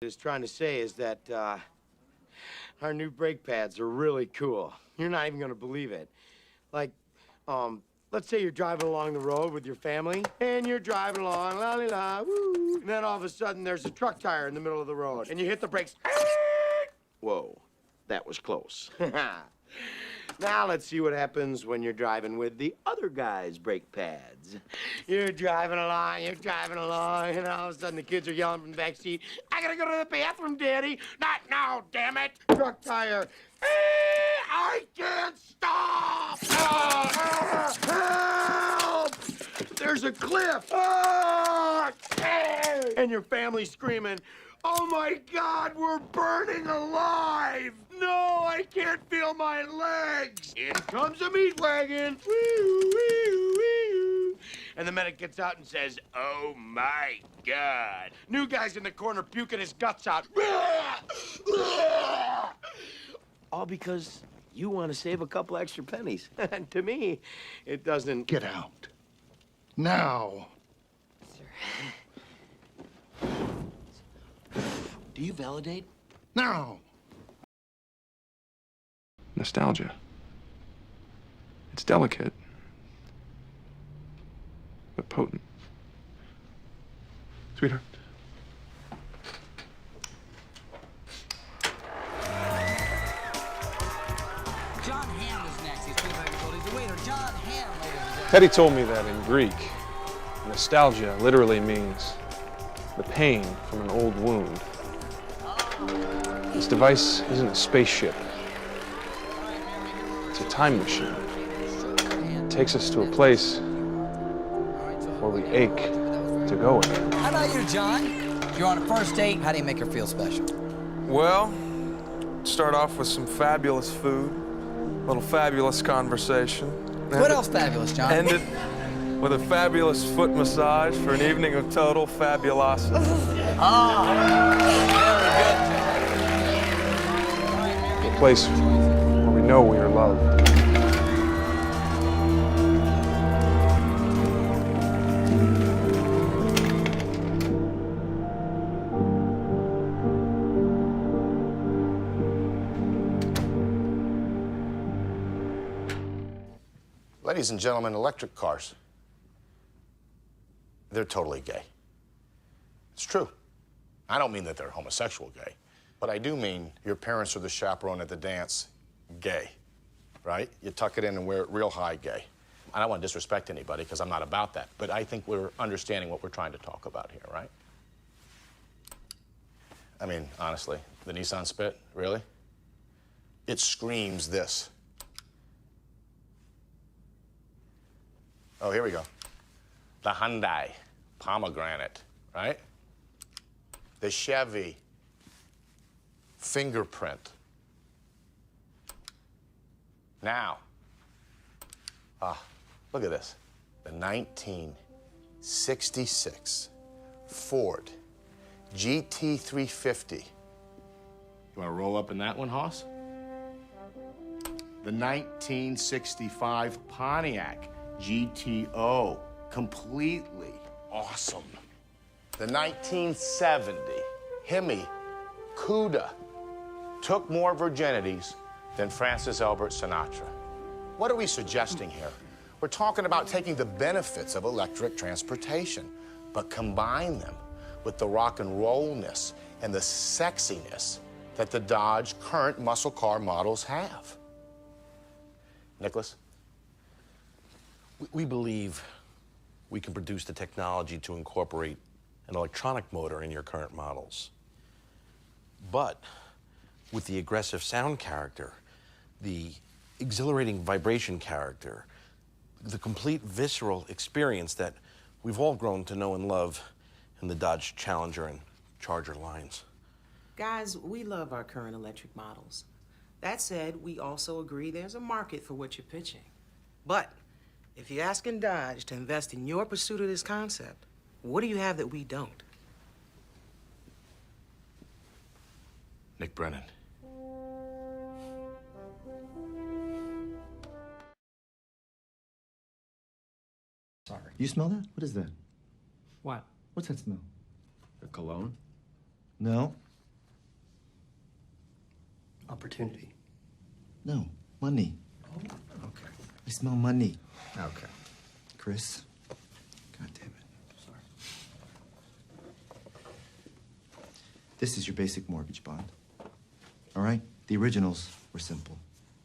is trying to say is that our new brake pads are really cool. You're not even gonna believe it. Like, let's say you're driving along the road with your family, and you're driving along, la-li-la, woo, and then all of a sudden there's a truck tire in the middle of the road, and you hit the brakes. Whoa, that was close. Now let's see what happens when you're driving with the other guy's brake pads. You're driving along, and all of a sudden the kids are yelling from the back seat, "I gotta go to the bathroom, Daddy." "Not now, damn it." Truck tire. I can't stop. Help! There's a cliff. And your family's screaming, "Oh my God, we're burning alive! No, I can't feel my legs!" In comes a meat wagon. Wee, wee, wee. And the medic gets out and says, "Oh my God." New guy's in the corner puking his guts out. All because you want to save a couple extra pennies. And to me, it doesn't... Get out. Now. Do you validate? Now. Nostalgia. It's delicate, but potent. Sweetheart. John Hamm is next. He's 25 years old. He's the waiter. John Hamm, ladies and gentlemen. Teddy told me that in Greek, nostalgia literally means the pain from an old wound. This device isn't a spaceship. It's a time machine. It takes us to a place where we ache to go again. How about you, John? You're on a first date. How do you make her feel special? Well, start off with some fabulous food, a little fabulous conversation. What else fabulous, John? End it with a fabulous foot massage for an evening of total fabulosity. Very good. A place where we know we are loved. Ladies and gentlemen, electric cars. They're totally gay. It's true. I don't mean that they're homosexual gay, but I do mean your parents are the chaperone at the dance gay, right? You tuck it in and wear it real high gay. I don't want to disrespect anybody because I'm not about that, but I think we're understanding what we're trying to talk about here, right? I mean, honestly, the Nissan Spit, really? It screams this. Oh, here we go. The Hyundai Pomegranate, right? The Chevy Fingerprint. Now, look at this. The 1966 Ford GT350. You want to roll up in that one, Hoss? The 1965 Pontiac GTO, completely awesome. The 1970 Hemi Cuda took more virginities than Francis Albert Sinatra. What are we suggesting here? We're talking about taking the benefits of electric transportation, but combine them with the rock and rollness and the sexiness that the Dodge current muscle car models have. Nicholas? We believe we can produce the technology to incorporate an electronic motor in your current models. But with the aggressive sound character, the exhilarating vibration character, the complete visceral experience that we've all grown to know and love in the Dodge Challenger and Charger lines. Guys, we love our current electric models. That said, we also agree there's a market for what you're pitching. But if you're asking Dodge to invest in your pursuit of this concept, what do you have that we don't? Nick Brennan. Sorry. You smell that? What is that? What? What's that smell? The cologne? No. Opportunity. No, money. Okay. I smell money. Okay. Chris. God damn it. Sorry. This is your basic mortgage bond. All right? The originals were simple.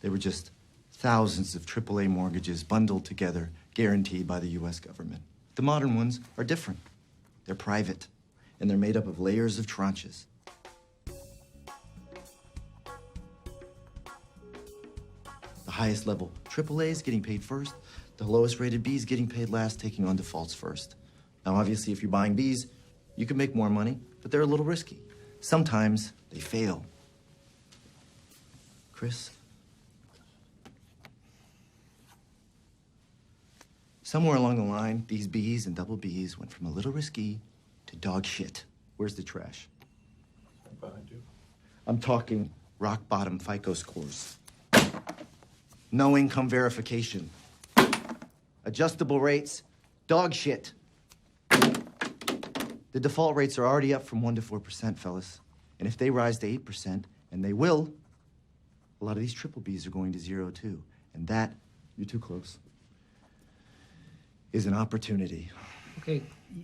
They were just thousands of AAA mortgages bundled together, guaranteed by the U.S. government. The modern ones are different. They're private, and they're made up of layers of tranches. The highest level AAAs getting paid first, the lowest rated Bs getting paid last, taking on defaults first. Now, obviously, if you're buying Bs, you can make more money, but they're a little risky. Sometimes they fail. Chris? Somewhere along the line, these Bs and double Bs went from a little risky to dog shit. Where's the trash? Behind you. I'm talking rock bottom FICO scores. No income verification. Adjustable rates, dog shit. The default rates are already up from 1% to 4%, fellas. And if they rise to 8%, and they will, a lot of these triple Bs are going to 0 too. And that, you're too close, is an opportunity. Okay,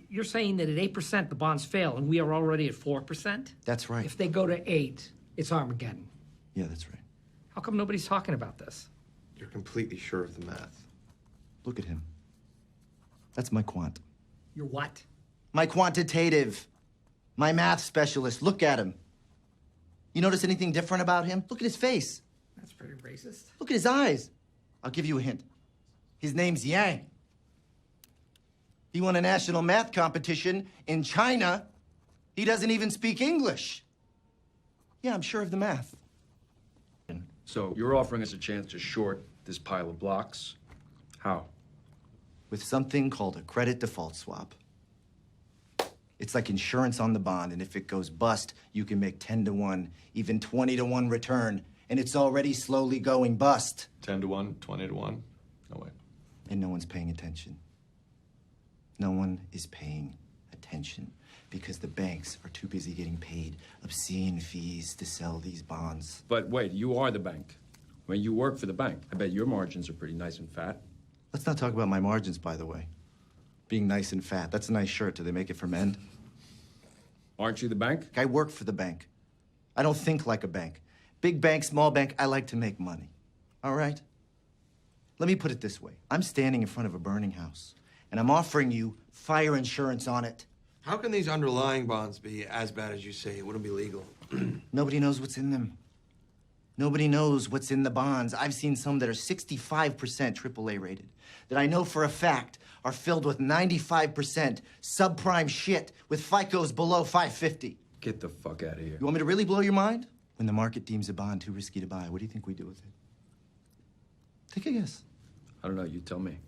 you're saying that at 8% the bonds fail and we are already at 4%? That's right. If they go to 8, it's Armageddon. Yeah, that's right. How come nobody's talking about this? You're completely sure of the math. Look at him. That's my quant. You're what? My quantitative. My math specialist. Look at him. You notice anything different about him? Look at his face. That's pretty racist. Look at his eyes. I'll give you a hint. His name's Yang. He won a national math competition in China. He doesn't even speak English. Yeah, I'm sure of the math. So you're offering us a chance to short this pile of blocks? How? With something called a credit default swap. It's like insurance on the bond, and if it goes bust, you can make 10 to 1, even 20 to 1 return, and it's already slowly going bust. 10 to 1, 20 to 1. No way. And no one's paying attention. No one is paying attention because the banks are too busy getting paid obscene fees to sell these bonds. But wait, you are the bank. When you work for the bank, I bet your margins are pretty nice and fat. Let's not talk about my margins, by the way. Being nice and fat. That's a nice shirt. Do they make it for men? Aren't you the bank? I work for the bank. I don't think like a bank. Big bank, small bank, I like to make money. All right? Let me put it this way. I'm standing in front of a burning house, and I'm offering you fire insurance on it. How can these underlying bonds be as bad as you say? It wouldn't be legal. Nobody knows what's in them. Nobody knows what's in the bonds. I've seen some that are 65% AAA rated, that I know for a fact are filled with 95% subprime shit with FICOs below 550. Get the fuck out of here. You want me to really blow your mind? When the market deems a bond too risky to buy, what do you think we do with it? Take a guess. I don't know, you tell me.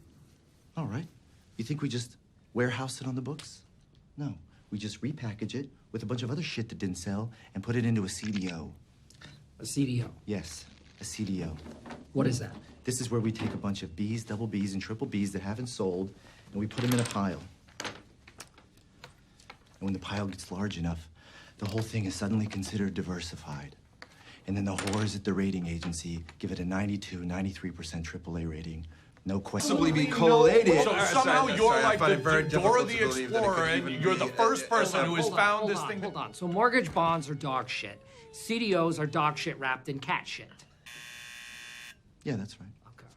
All right. You think we just warehouse it on the books? No. We just repackage it with a bunch of other shit that didn't sell and put it into a CDO. A CDO. Yes, a CDO. What is that? This is where we take a bunch of Bs, double Bs, and triple Bs that haven't sold, and we put them in a pile. And when the pile gets large enough, the whole thing is suddenly considered diversified. And then the whores at the rating agency give it a 92, 93% AAA rating. No question. Possibly be collated. So somehow you're like the Dora the Explorer, and you're the first person who has found this thing. Hold on. So mortgage bonds are dog shit. CDOs are dog shit wrapped in cat shit. Yeah, that's right. Okay.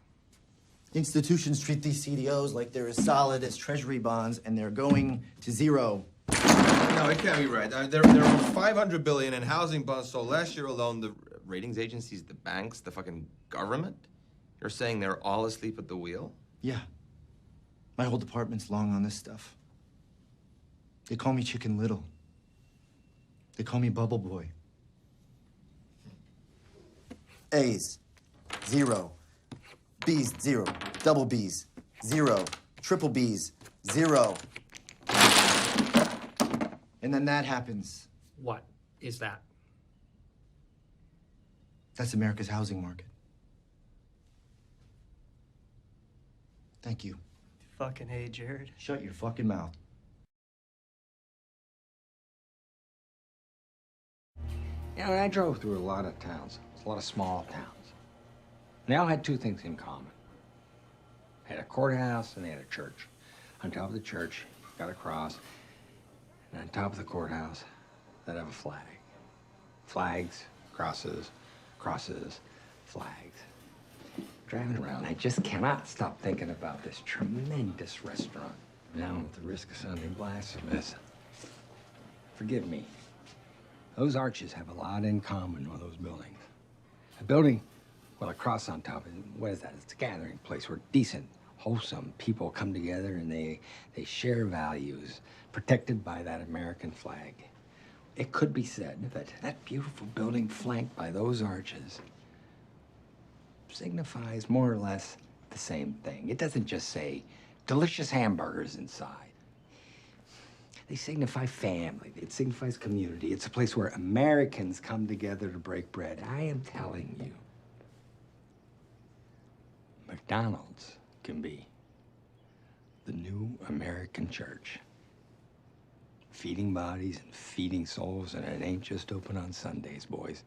Institutions treat these CDOs like they're as solid as treasury bonds, and they're going to zero. No, it can't be right. There are 500 billion in housing bonds sold last year alone. The ratings agencies, the banks, the fucking government. You're saying they're all asleep at the wheel? Yeah. My whole department's long on this stuff. They call me Chicken Little. They call me Bubble Boy. A's, 0. B's, 0. Double B's, 0. Triple B's, 0. And then that happens. What is that? That's America's housing market. Thank you. Fucking hey, Jared. Shut your fucking mouth. Yeah, I drove through a lot of towns. a lot of small towns. And they all had two things in common. They had a courthouse and they had a church. On top of the church, you've got a cross. And on top of the courthouse, they'd have a flag. Flags, crosses, crosses, flags. Driving around, I just cannot stop thinking about this tremendous restaurant. Now, at the risk of sounding blasphemous, forgive me. Those arches have a lot in common with those buildings. A building with a cross on top, what is that? It's a gathering place where decent, wholesome people come together and they share values protected by that American flag. It could be said that that beautiful building flanked by those arches signifies more or less the same thing. It doesn't just say delicious hamburgers inside. They signify family. It signifies community. It's a place where Americans come together to break bread. I am telling you, McDonald's can be the new American church. Feeding bodies and feeding souls, and it ain't just open on Sundays, boys.